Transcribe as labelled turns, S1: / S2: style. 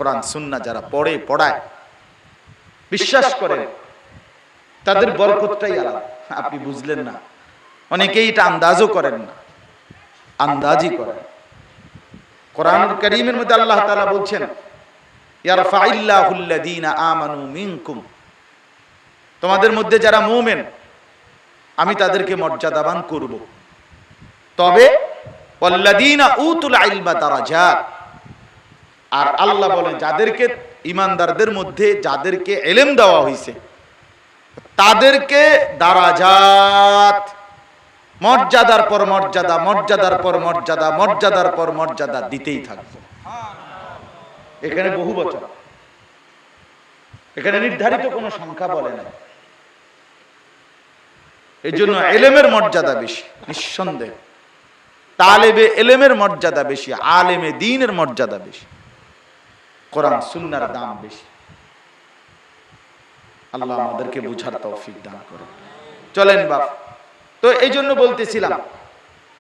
S1: কোরআন সুন্নাহ যারা পড়ে পড়ায় বিশ্বাস করেন তাদের বরকতটাই আলাদা। আপনি বুঝলেন না, অনেকেই এটা আন্দাজও করেন না, আন্দাজই করেন। কোরআনুল কারীমের মধ্যে আল্লাহ তাআলা বলছেন ইয়ারফাইল্লাহুল্লাযীনা আমানু মিনকুম, তোমাদের মধ্যে যারা মুমিন আমি তাদেরকে মর্যাদাবান করব। তবে ওয়াল্লাযীনা উতুল ইলমা দারাজাত, আর আল্লাহ বলেন যাদেরকে ঈমানদারদের মধ্যে যাদেরকে ইলম দেওয়া হয়েছে তাদেরকে দারাজাত, মর্যাদার পর মর্যাদা, মর্যাদার পর মর্যাদা, মর্যাদার পর মর্যাদা দিতেই থাকবে। এখানে বহু বচন, এখানে নির্ধারিত কোনো সংখ্যা বলে না। এই জন্য ইলমের মর্যাদা বেশি, নিঃসন্দেহ তালেবে ইলমের মর্যাদা বেশি, আলেমে দ্বীনের মর্যাদা বেশি, কোরআন সুন্নাহর দাম বেশি। আল্লাহ আমাদেরকে বুঝার তৌফিক দান করেন। চলেন বাপ, তো এই জন্য বলতেছিলাম